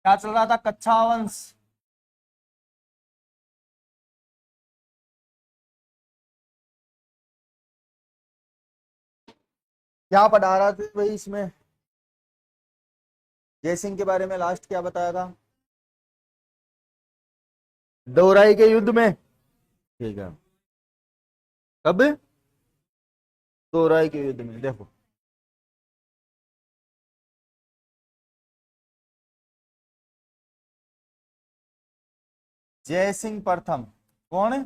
क्या चल रहा था? कच्छा वंश। क्या पढ़ा रहा थे भाई इसमें? जयसिंह के बारे में लास्ट क्या बताया था? दोराई के युद्ध में। ठीक है। कब? दोराई के युद्ध में। देखो, जयसिंह प्रथम कौन?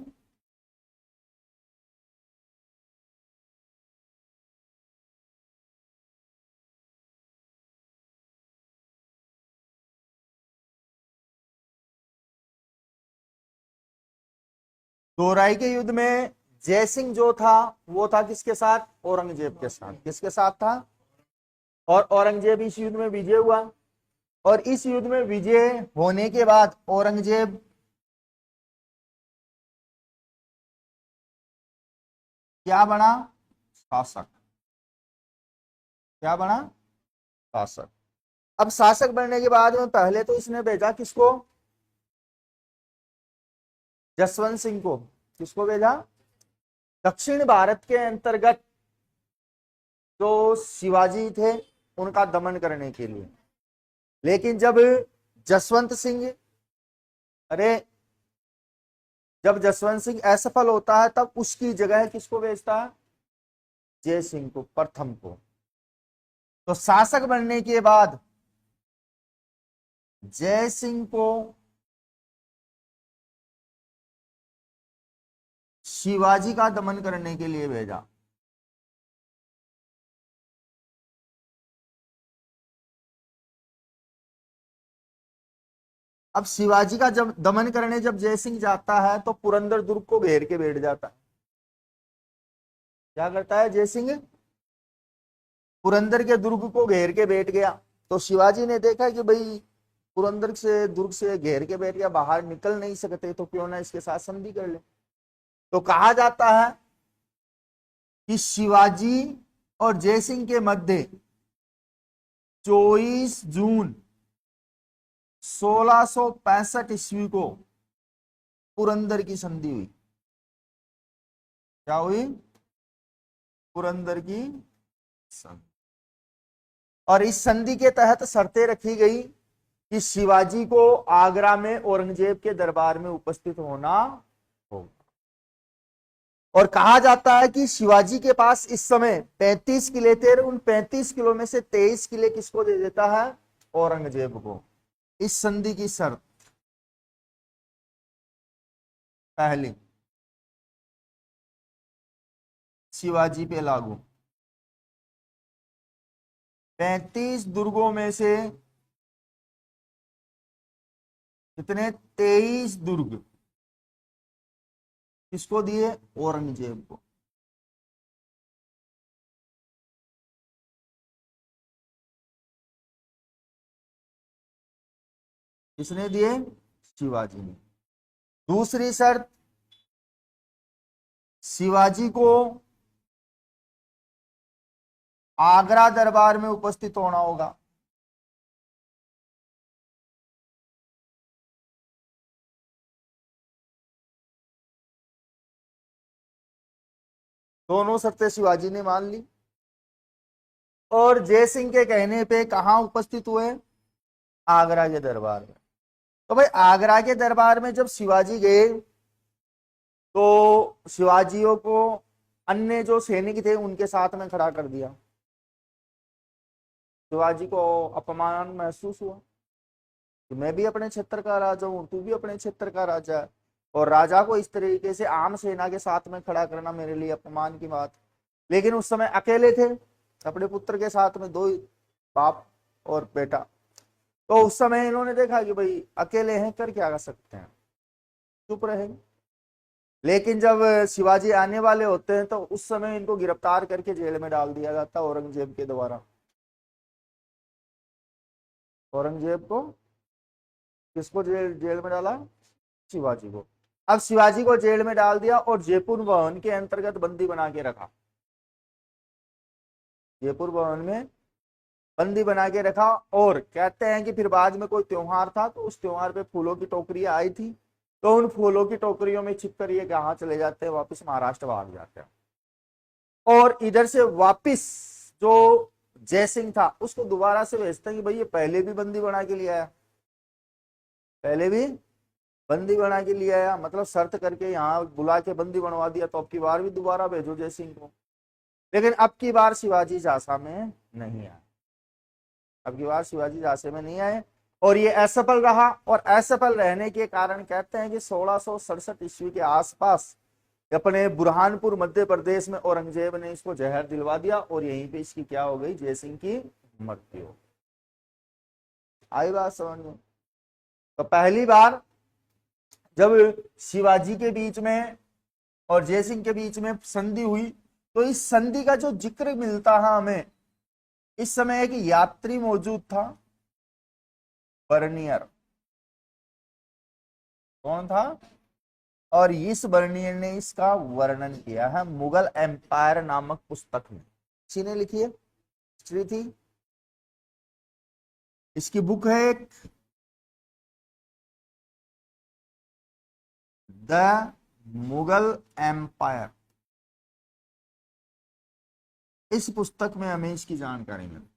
दोराई के युद्ध में जयसिंह जो था वो था किसके साथ? औरंगजेब के साथ। किसके साथ था? और औरंगजेब इस युद्ध में विजय हुआ। और इस युद्ध में विजय होने के बाद औरंगजेब क्या बना? शासक। क्या बना? शासक। अब शासक बनने के बाद में पहले तो इसने भेजा किसको? जसवंत सिंह को। किसको भेजा? दक्षिण भारत के अंतर्गत जो शिवाजी थे उनका दमन करने के लिए। लेकिन जब जसवंत सिंह अरे जब जसवंत सिंह असफल होता है तब उसकी जगह किसको भेजता है? जय सिंह को, प्रथम को। तो शासक बनने के बाद जय सिंह को शिवाजी का दमन करने के लिए भेजा। अब शिवाजी का जब दमन करने जब जय सिंह जाता है तो पुरंदर दुर्ग को घेर के बैठ जाता है। क्या करता है जय सिंह? पुरंदर के दुर्ग को घेर के बैठ गया। तो शिवाजी ने देखा कि भाई पुरंदर से दुर्ग से घेर के बैठ गया, बाहर निकल नहीं सकते, तो क्यों ना इसके साथ संधि कर ले। तो कहा जाता है कि शिवाजी और जयसिंह के मध्य 24 जून 1665 ईस्वी को पुरंदर की संधि हुई। क्या हुई? पुरंदर की संधि। और इस संधि के तहत शर्तें रखी गई कि शिवाजी को आगरा में औरंगजेब के दरबार में उपस्थित होना होगा। और कहा जाता है कि शिवाजी के पास इस समय 35 किले थे। उन 35 किलो में से 23 किले किसको दे देता है? औरंगजेब को। इस संधि की शर्त पहली शिवाजी पे लागू। 35 दुर्गों में से कितने? 23 दुर्ग किसको दिए? औरंगजेब को। किसने दिए? शिवाजी ने। दूसरी शर्त, शिवाजी को आगरा दरबार में उपस्थित होना होगा। दोनों शर्तें शिवाजी ने मान ली। और जयसिंह के कहने पे कहां उपस्थित हुए? आगरा के दरबार में। तो भाई आगरा के दरबार में जब शिवाजी गए तो शिवाजियों को अन्य जो सैनिक थे उनके साथ में खड़ा कर दिया। शिवाजी को अपमान महसूस हुआ कि मैं भी अपने क्षेत्र का राजा हूं, तू भी अपने क्षेत्र का राजा है, और राजा को इस तरीके से आम सेना के साथ में खड़ा करना मेरे लिए अपमान की बात। लेकिन उस समय अकेले थे, अपने पुत्र के साथ में, दो बाप और बेटा। तो उस समय इन्होंने देखा कि भाई अकेले हैं, कर क्या कर सकते हैं, चुप रहेंगे। लेकिन जब शिवाजी आने वाले होते हैं तो उस समय इनको गिरफ्तार करके जेल में डाल दिया जाता है औरंगजेब के द्वारा। औरंगजेब को किसको जेल जेल में डाला? शिवाजी को। अब शिवाजी को जेल में डाल दिया और जयपुर भवन के अंतर्गत बंदी बना के रखा। जयपुर भवन में बंदी बना के रखा। और कहते हैं कि फिर बाद में कोई त्योहार था तो उस त्योहार पे फूलों की टोकरियां आई थी, तो उन फूलों की टोकरियों में छिप कर ये कहाँ चले जाते हैं, वापस महाराष्ट्र भाग जाते हैं। और इधर से वापिस जो जयसिंह था उसको दोबारा से भेजते हैं कि भाई ये पहले भी बंदी बना के लिया है, पहले भी बंदी बना के लिया आया, मतलब शर्त करके यहाँ बुला के बंदी बनवा दिया, तो अब की बार भी दोबारा भेजो जयसिंह को। लेकिन अब की बार शिवाजी झांसा में नहीं आए, अब की बार शिवाजी झांसे में नहीं आए और ये असफल रहा। और असफल रहने के कारण कहते हैं कि 1667 ईस्वी के आसपास अपने बुरहानपुर मध्य प्रदेश में औरंगजेब ने इसको जहर दिलवा दिया और यहीं पे इसकी क्या हो गई, जयसिंह की मृत्यु। आई बात समझ में? तो पहली बार जब शिवाजी के बीच में और जयसिंह के बीच में संधि हुई, तो इस संधि का जो जिक्र मिलता है हमें, इस समय एक यात्री मौजूद था, बर्नियर। कौन था? और इस बर्नियर ने इसका वर्णन किया है मुगल एम्पायर नामक पुस्तक में। किसी ने लिखी है, हिस्ट्री थी, इसकी बुक है एक, द मुगल एम्पायर। इस पुस्तक में हमें इसकी जानकारी मिली।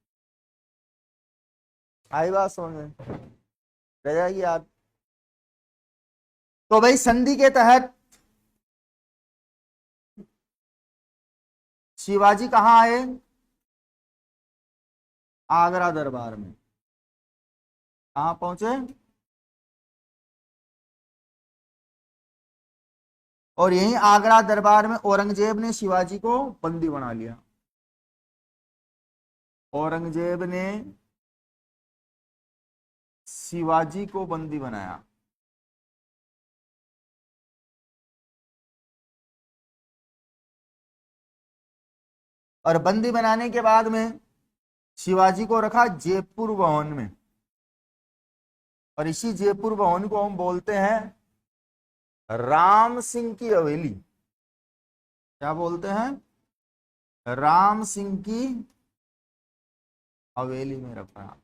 आई बात समझ में? रह जाएगी याद। तो भाई संधि के तहत शिवाजी कहां आए? आगरा दरबार में। कहां पहुंचे? और यहीं आगरा दरबार में औरंगजेब ने शिवाजी को बंदी बना लिया। औरंगजेब ने शिवाजी को बंदी बनाया। और बंदी बनाने के बाद में शिवाजी को रखा जयपुर भवन में। और इसी जयपुर भवन को हम बोलते हैं राम सिंह की हवेली। क्या बोलते हैं? राम सिंह की हवेली में रखा।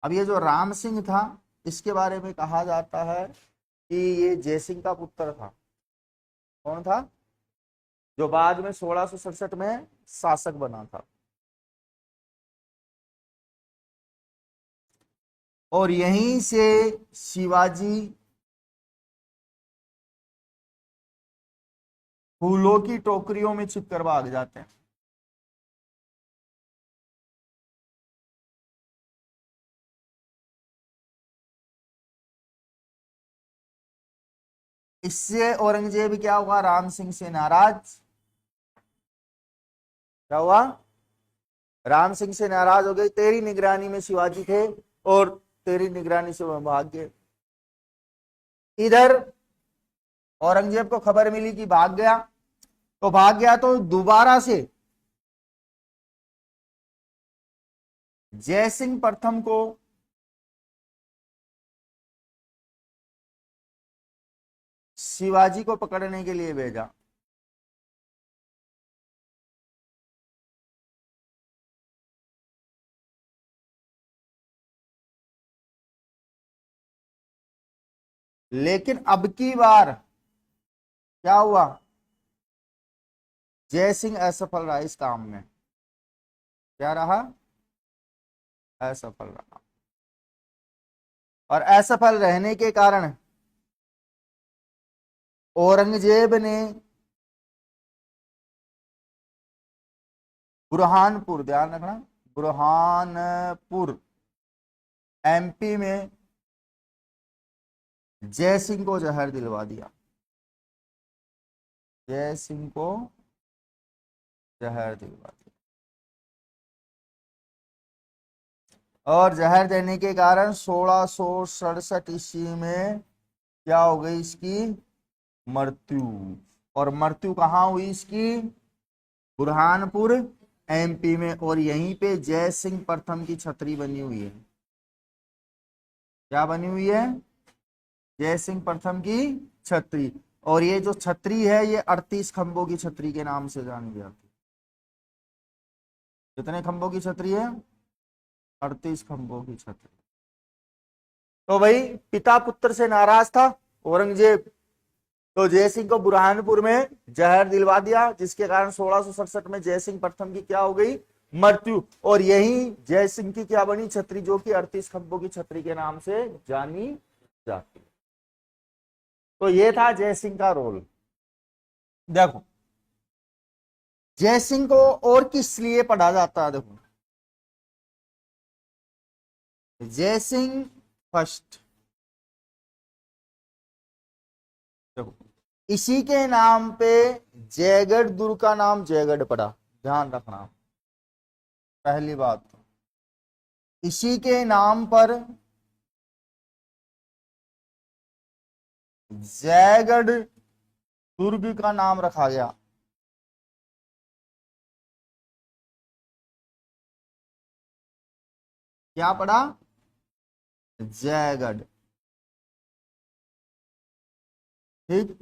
अब ये जो राम सिंह था, इसके बारे में कहा जाता है कि ये जयसिंह का पुत्र था। कौन था? जो बाद में 1667 में शासक बना था। और यहीं से शिवाजी फूलों की टोकरियों में छिप कर भाग जाते हैं। इससे औरंगजेब क्या हुआ? राम सिंह से नाराज। क्या हुआ? राम सिंह से नाराज हो गए, तेरी निगरानी में शिवाजी थे और तेरी निगरानी से वह भाग गए। इधर औरंगजेब को खबर मिली कि भाग गया, तो भाग गया तो दोबारा से जयसिंह प्रथम को शिवाजी को पकड़ने के लिए भेजा। लेकिन अब की बार क्या हुआ? जयसिंह असफल रहा इस काम में। क्या रहा? असफल रहा। और असफल रहने के कारण औरंगजेब ने बुरहानपुर, ध्यान रखना, बुरहानपुर एमपी में जयसिंह को जहर दिलवा दिया। जयसिंह को जहर दिलवा दिया। और जहर देने के कारण 1667 ईस्वी में क्या हो गई? इसकी मृत्यु। और मृत्यु कहाँ हुई इसकी? बुरहानपुर एमपी में। और यहीं पे जयसिंह प्रथम की छतरी बनी हुई है। क्या बनी हुई है? जयसिंह प्रथम की छतरी। और ये जो छतरी है ये 38 खंभों की छतरी के नाम से जानी जाती है। कितने खंभों की छतरी है? 38 खंभों की छतरी। तो भाई पिता पुत्र से नाराज था औरंगजेब, तो जयसिंह को बुरहानपुर में जहर दिलवा दिया, जिसके कारण 1667 में जयसिंह प्रथम की क्या हो गई, मृत्यु। और यही जयसिंह की क्या बनी, छतरी, जो कि 38 खंभों की छतरी के नाम से जानी जाती है। तो ये था जयसिंह का रोल। देखो जयसिंह को और किस लिए पढ़ा जाता है, देखो जयसिंह फर्स्ट, देखो इसी के नाम पे जयगढ़ दुर्ग का नाम जयगढ़ पड़ा, ध्यान रखना। पहली बात इसी के नाम पर जयगढ़ दुर्ग का नाम रखा गया। क्या पड़ा, जयगढ़, ठीक।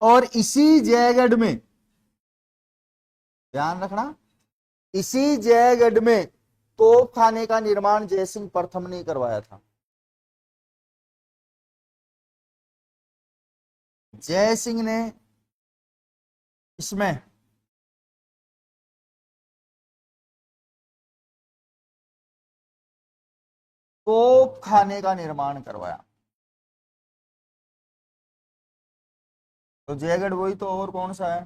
और इसी जयगढ़ में, ध्यान रखना, इसी जयगढ़ में तोप खाने का निर्माण जयसिंह प्रथम ने करवाया था। जयसिंह ने इसमें तोप खाने का निर्माण करवाया। तो जयगढ़ वही तो, और कौन सा है,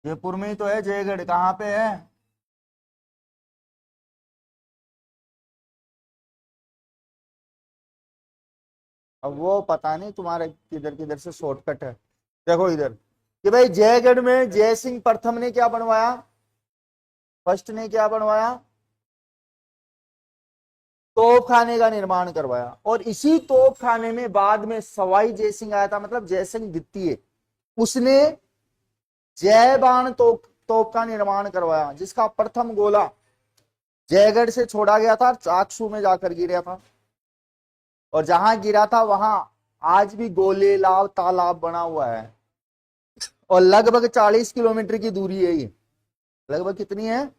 जयपुर में ही तो है जयगढ़, कहाँ पे है, अब वो पता नहीं तुम्हारे किधर किधर से शॉर्टकट है। देखो इधर कि भाई जयगढ़ में जयसिंह प्रथम ने क्या बनवाया, फर्स्ट ने क्या बनवाया, तोप खाने का निर्माण करवाया। और इसी तोप खाने में बाद में सवाई जयसिंह आया था, मतलब जयसिंह द्वितीय, उसने जय बाण तोप का निर्माण करवाया, जिसका प्रथम गोला जयगढ़ से छोड़ा गया था, चाकसू में जाकर गिरा था। और जहां गिरा था वहां आज भी गोलेलाव तालाब बना हुआ है, और लगभग 40 किलोमीटर की दूरी है ये, लगभग कितनी है।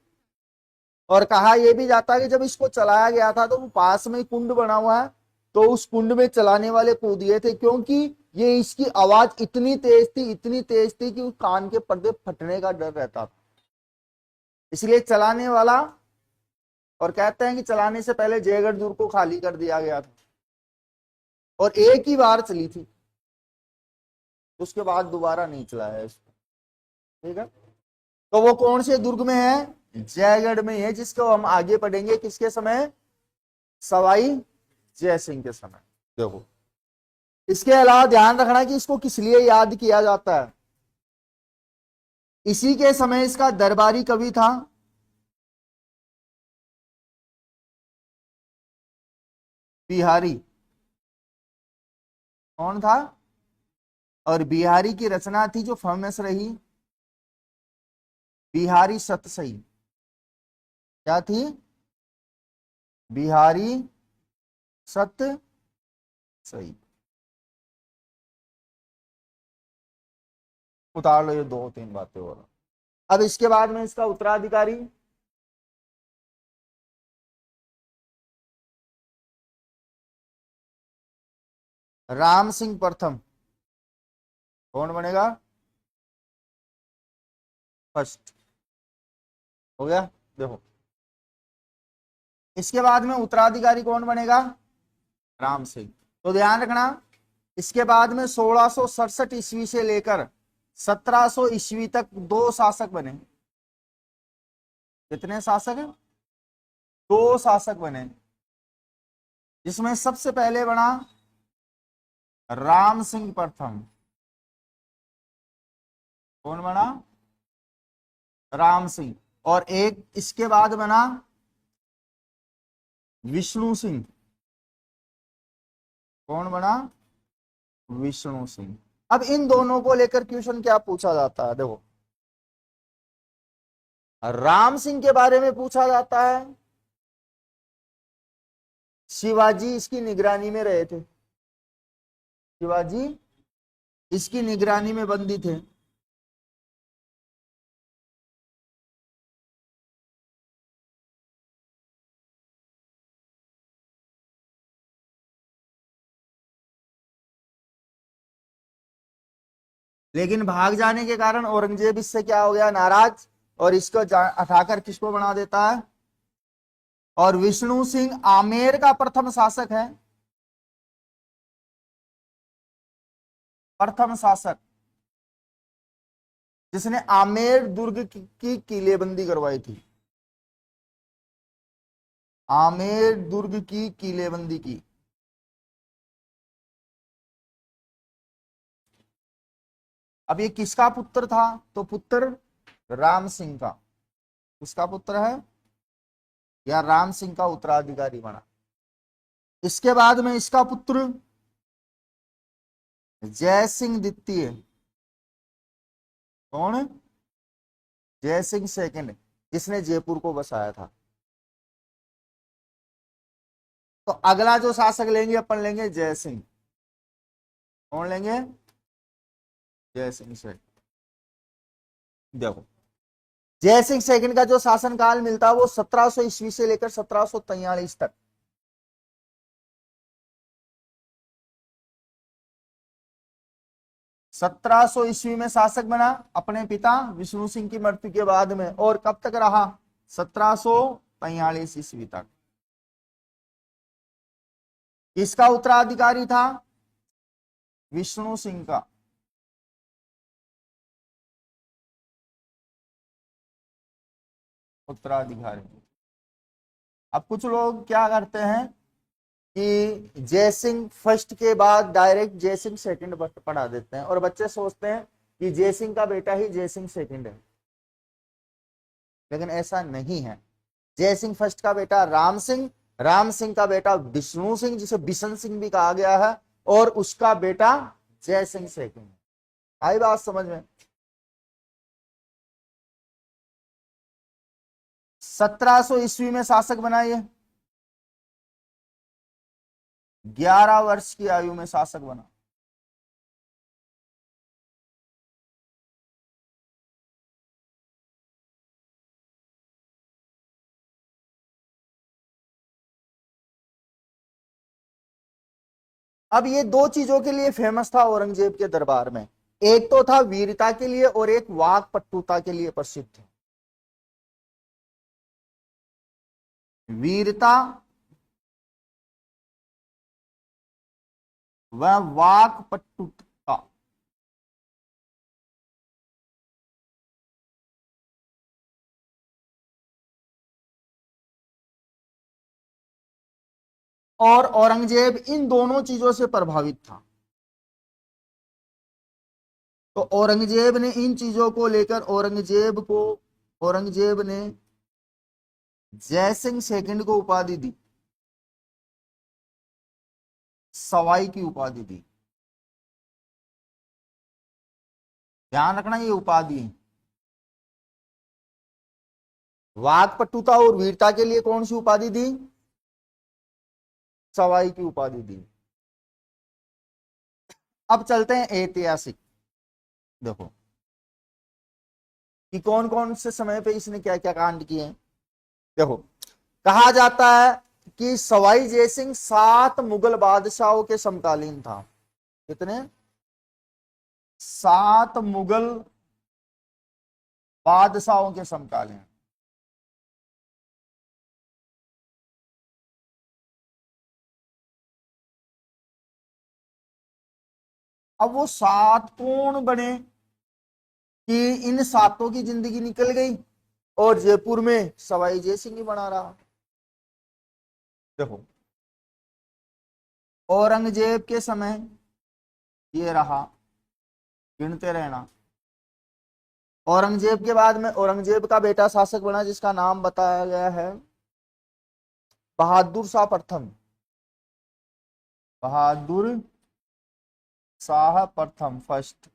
और कहा यह भी जाता है कि जब इसको चलाया गया था तो वो पास में कुंड बना हुआ है, तो उस कुंड में चलाने वाले कूद गए थे, क्योंकि ये इसकी आवाज इतनी तेज थी, इतनी तेज थी कि कान के पर्दे फटने का डर रहता था, इसलिए चलाने वाला, और कहते हैं कि चलाने से पहले जयगढ़ दुर्ग को खाली कर दिया गया था, और एक ही बार चली थी, उसके बाद दोबारा नहीं चलाया इसको, ठीक है। तो वो कौन से दुर्ग में है, जयगढ़ में है, जिसको हम आगे पढ़ेंगे किसके समय, सवाई जयसिंह के समय। देखो इसके अलावा ध्यान रखना कि इसको किस लिए याद किया जाता है, इसी के समय इसका दरबारी कवि था बिहारी, कौन था, और बिहारी की रचना थी जो फेमस रही, बिहारी सतसई। क्या थी, बिहारी सत सही। उतार लो ये दो तीन बातें और। अब इसके बाद में इसका उत्तराधिकारी राम सिंह प्रथम, कौन बनेगा, फर्स्ट, हो गया। देखो इसके बाद में उत्तराधिकारी कौन बनेगा, राम सिंह। तो ध्यान रखना इसके बाद में 1667 ईस्वी से लेकर 1700 ईस्वी तक दो शासक बने। कितने शासक हैं, दो शासक बने, जिसमें सबसे पहले बना राम सिंह प्रथम। कौन बना, राम सिंह। और एक इसके बाद बना विष्णु सिंह। कौन बना, विष्णु सिंह। अब इन दोनों को लेकर क्वेश्चन क्या पूछा जाता है, देखो राम सिंह के बारे में पूछा जाता है, शिवाजी इसकी निगरानी में रहे थे, शिवाजी इसकी निगरानी में बंदी थे। लेकिन भाग जाने के कारण औरंगजेब इससे क्या हो गया, नाराज, और इसको हटाकर किसको बना देता है, और विष्णु सिंह आमेर का प्रथम शासक है, प्रथम शासक जिसने आमेर दुर्ग की किलेबंदी करवाई थी, आमेर दुर्ग की किलेबंदी की। अब ये किसका पुत्र था, तो पुत्र राम सिंह का, किसका पुत्र है, या राम सिंह का उत्तराधिकारी बना। इसके बाद में इसका पुत्र जय सिंह द्वितीय, कौन है, जय सिंह सेकंड, जिसने जयपुर को बसाया था। तो अगला जो शासक लेंगे अपन लेंगे जय सिंह, कौन लेंगे, जय सिंह सेकंड। देखो जय सिंह सेकंड का जो शासन काल मिलता है वो 1700 ईस्वी से लेकर 1743 तक। सत्रह सौ ईस्वी में शासक बना अपने पिता विष्णु सिंह की मृत्यु के बाद में, और कब तक रहा, 1743 ईस्वी तक। किसका उत्तराधिकारी था, विष्णु सिंह का। उत्तराधिकारी। अब कुछ लोग क्या करते हैं कि जयसिंह फर्स्ट के बाद डायरेक्ट जयसिंह सेकंड पढ़ा देते हैं, और बच्चे सोचते हैं कि जयसिंह का बेटा ही जयसिंह सेकंड है, लेकिन ऐसा नहीं है। जयसिंह फर्स्ट का बेटा राम सिंह, राम सिंह का बेटा विष्णु सिंह जिसे बिशन सिंह भी कहा गया है, और उसका बेटा जयसिंह सेकंड। आई बात समझ में। 1700 ईस्वी में शासक बनाइए, 11 वर्ष की आयु में शासक बना। अब ये दो चीजों के लिए फेमस था औरंगजेब के दरबार में, एक तो था वीरता के लिए और एक वाक्पटुता के लिए प्रसिद्ध थे। वीरता व वाक्पटुता। और औरंगजेब इन दोनों चीजों से प्रभावित था। तो औरंगजेब ने इन चीजों को लेकर औरंगजेब ने जयसिंह सेकंड को उपाधि दी, सवाई की उपाधि दी। ध्यान रखना ये उपाधि है। वाक्पटुता और वीरता के लिए कौन सी उपाधि दी, सवाई की उपाधि दी। अब चलते हैं ऐतिहासिक, देखो कि कौन कौन से समय पे इसने क्या क्या कांड किए हैं। देखो कहा जाता है कि सवाई जयसिंह 7 मुगल बादशाहों के समकालीन था। कितने, 7 मुगल बादशाहों के समकालीन। अब वो 7 कौन बने कि इन 7 की जिंदगी निकल गई और जयपुर में सवाई जयसिंह ही बना रहा। देखो औरंगजेब के समय ये रहा, गिनते रहना। औरंगजेब के बाद में औरंगजेब का बेटा शासक बना जिसका नाम बताया गया है बहादुर शाह प्रथम, बहादुर शाह प्रथम फर्स्ट।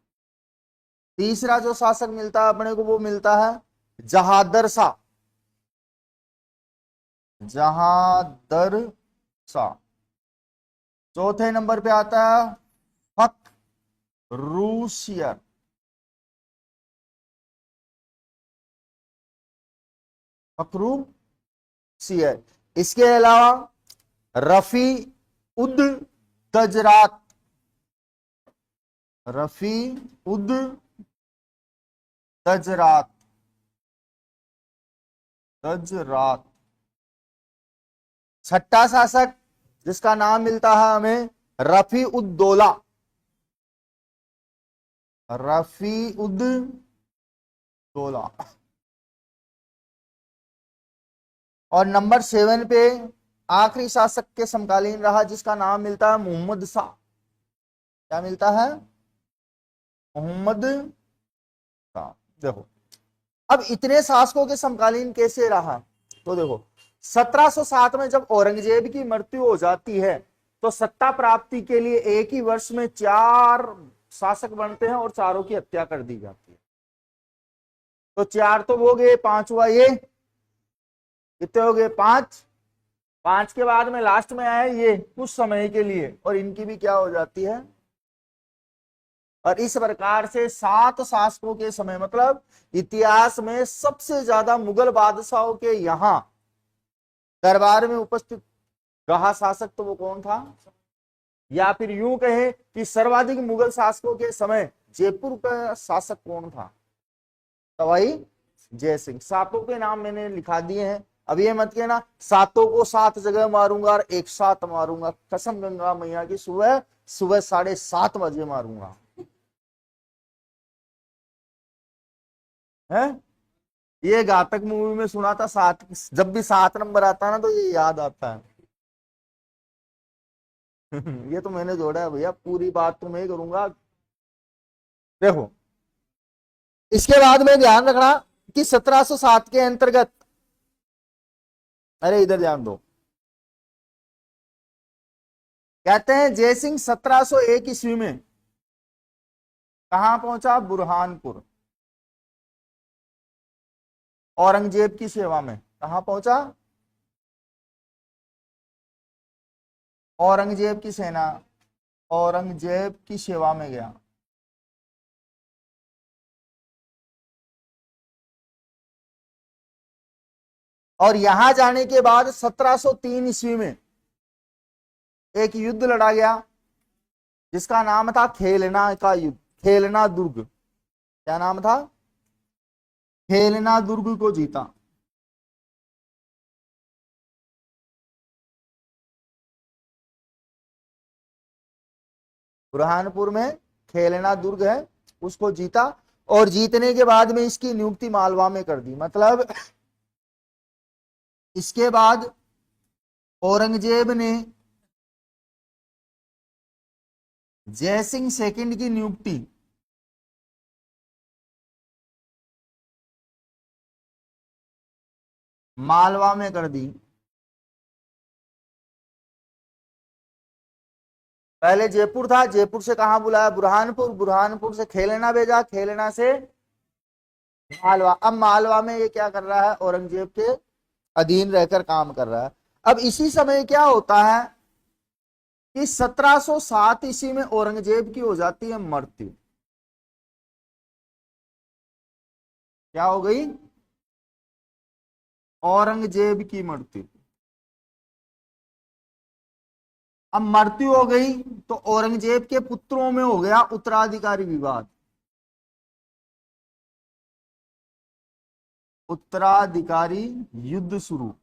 तीसरा जो शासक मिलता है अपने को वो मिलता है जहादर शाह, जहादर शाह। चौथे नंबर पे आता है फखरुशियर, फखरुशियर। इसके अलावा रफी उद दजरात, रफी उद दजरात, दजरात। छठा शासक जिसका नाम मिलता है हमें रफी उद दौला, रफी उद दौला। और नंबर 7 पे आखिरी शासक के समकालीन रहा जिसका नाम मिलता है मोहम्मद शाह। क्या मिलता है? मोहम्मद शाह। देखो अब इतने शासकों के समकालीन कैसे रहा, तो देखो 1707 में जब औरंगजेब की मृत्यु हो जाती है तो सत्ता प्राप्ति के लिए एक ही वर्ष में 4 शासक बनते हैं और चारों की हत्या कर दी जाती है। तो 4 तो हो गए, 5 हुआ ये, कितने हो गए? 5। 5 के बाद में लास्ट में आया ये कुछ समय के लिए, और इनकी भी क्या हो जाती है। और इस प्रकार से 7 शासकों के समय, मतलब इतिहास में सबसे ज्यादा मुगल बादशाहों के यहां दरबार में उपस्थित रहा शासक, तो वो कौन था? या फिर यूं कहे कि सर्वाधिक मुगल शासकों के समय जयपुर का शासक कौन था? सवाई जय सिंह। 7 के नाम मैंने लिखा दिए हैं। अब ये मत कहना 7 को 7 जगह मारूंगा और एक साथ मारूंगा, कसम गंगा मैया की, सुबह सुबह 7:30 मारूंगा है। ये घातक मूवी में सुना था, 7 जब भी 7 नंबर आता है ना तो ये याद आता है। ये तो मैंने जोड़ा है भैया, पूरी बात तो मैं करूंगा। देखो इसके बाद में ध्यान रखना कि 1707 के अंतर्गत, अरे इधर ध्यान दो, कहते हैं जयसिंह 1701 ईस्वी में कहां पहुंचा? बुरहानपुर, औरंगजेब की सेवा में। कहां पहुंचा? औरंगजेब की सेना, औरंगजेब की सेवा में गया। और यहां जाने के बाद 1703 ईस्वी में एक युद्ध लड़ा गया जिसका नाम था खेलना का युद्ध, खेलना दुर्ग। क्या नाम था? खेलना दुर्ग को जीता। बुरहानपुर में खेलना दुर्ग है, उसको जीता। और जीतने के बाद में इसकी नियुक्ति मालवा में कर दी। मतलब इसके बाद औरंगजेब ने जयसिंह सेकंड की नियुक्ति मालवा में कर दी। पहले जयपुर था, जयपुर से कहां बुलाया? बुरहानपुर, बुरहानपुर से खेलना भेजा, खेलना से मालवा। अब मालवा में ये क्या कर रहा है? औरंगजेब के अधीन रहकर काम कर रहा है। अब इसी समय क्या होता है कि 1707 ईस्वी में औरंगजेब की हो जाती है मृत्यु। क्या हो गई? औरंगजेब की मृत्यु। अब मृत्यु हो गई तो औरंगजेब के पुत्रों में हो गया उत्तराधिकारी विवाद, उत्तराधिकारी युद्ध शुरू।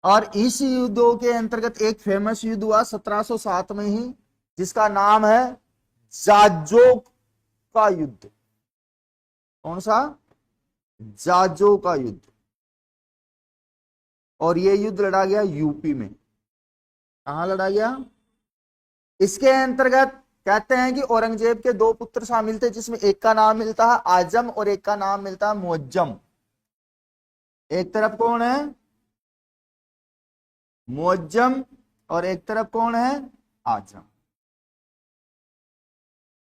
और इस युद्धों के अंतर्गत एक फेमस युद्ध हुआ 1707 में ही जिसका नाम है जाजो का युद्ध। कौन सा? जाजो का युद्ध। और यह युद्ध लड़ा गया यूपी में। कहां लड़ा गया? इसके अंतर्गत कहते हैं कि औरंगजेब के 2 पुत्र शामिल थे जिसमें एक का नाम मिलता है आजम और एक का नाम मिलता है मुअज्जम। एक तरफ कौन है? मुअज्जम, और एक तरफ कौन है? आजम।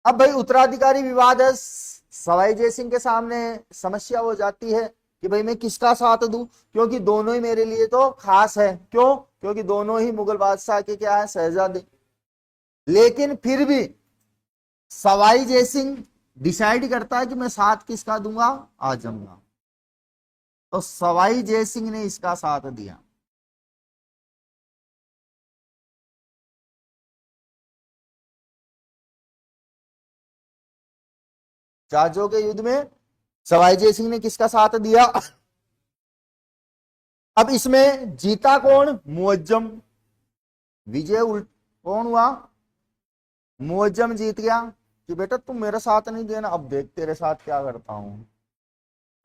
अब भाई उत्तराधिकारी विवाद है, सवाई जयसिंह के सामने समस्या हो जाती है कि भाई मैं किसका साथ दूं, क्योंकि दोनों ही मेरे लिए तो खास है। क्यों? क्योंकि दोनों ही मुगल बादशाह के क्या है? शहजादे। लेकिन फिर भी सवाई जयसिंह डिसाइड करता है कि मैं साथ किसका दूंगा? आजम का। तो सवाई जयसिंह ने इसका साथ दिया। जाजो के युद्ध में सवाई जय सिंह ने किसका साथ दिया? अब इसमें जीता कौन? मुअज्जम। विजय कौन हुआ? मुअज्जम जीत गया कि बेटा तुम मेरा साथ नहीं देना, अब देख तेरे साथ क्या करता हूं।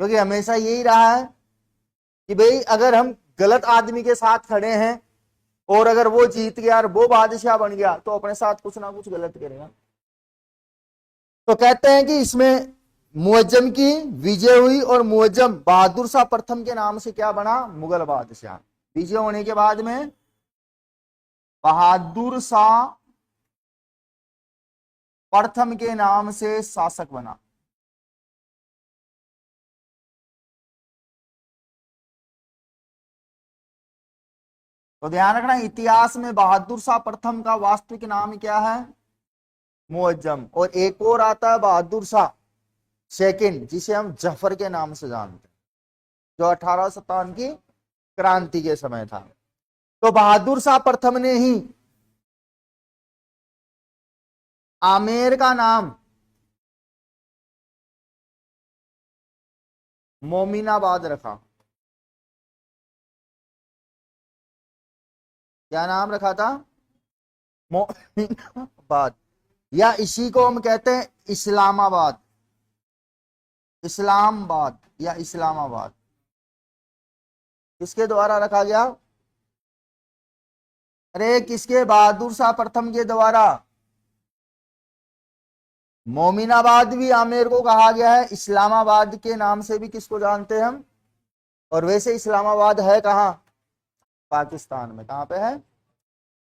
क्योंकि हमेशा यही रहा है कि भाई अगर हम गलत आदमी के साथ खड़े हैं और अगर वो जीत गया और वो बादशाह बन गया तो अपने साथ कुछ ना कुछ गलत करेगा। तो कहते हैं कि इसमें मुअज्जम की विजय हुई और मुअज्जम बहादुर शाह प्रथम के नाम से क्या बना? मुगल बादशाह। विजय होने के बाद में बहादुर शाह प्रथम के नाम से शासक बना। तो ध्यान रखना, इतिहास में बहादुर शाह प्रथम का वास्तविक नाम क्या है? मुअज्जम। और एक और आता है बहादुर शाह सेकंड, जिसे हम जफर के नाम से जानते हैं, जो 1857 की क्रांति के समय था। तो बहादुर शाह प्रथम ने ही आमेर का नाम मोमिनाबाद रखा। क्या नाम रखा था? मोमिनाबाद, या इसी को हम कहते हैं इस्लामाबाद। इस्लामाबाद या इस्लामाबाद किसके द्वारा रखा गया? अरे किसके? बहादुर शाह प्रथम के द्वारा। मोमिनाबाद भी आमेर को कहा गया है, इस्लामाबाद के नाम से भी किसको जानते हैं हम? और वैसे इस्लामाबाद है कहां? पाकिस्तान में। कहां पे है?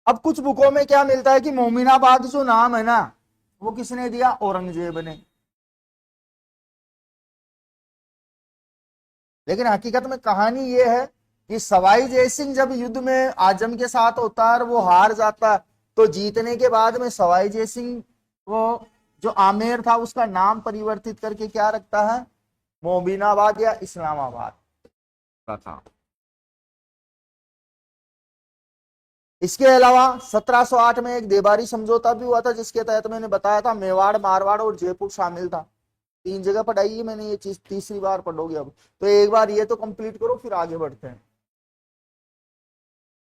अब कुछ बुकों में क्या मिलता है कि मोमिनाबाद जो नाम है ना, वो किसने दिया? औरंगजेब ने। लेकिन हकीकत में कहानी ये है कि सवाई जयसिंह जब युद्ध में आजम के साथ होता है और वो हार जाता है, तो जीतने के बाद में सवाई जयसिंह वो जो आमेर था उसका नाम परिवर्तित करके क्या रखता है? मोमिनाबाद या इस्लामाबाद रखा। इसके अलावा 1708 में एक देबारी समझौता भी हुआ था, जिसके तहत मैंने बताया था मेवाड़, मारवाड़ और जयपुर शामिल था। 3 जगह पढ़ाई है मैंने ये चीज, तीसरी बार पढ़ोगे अब। तो एक बार ये तो कंप्लीट करो, फिर आगे बढ़ते हैं।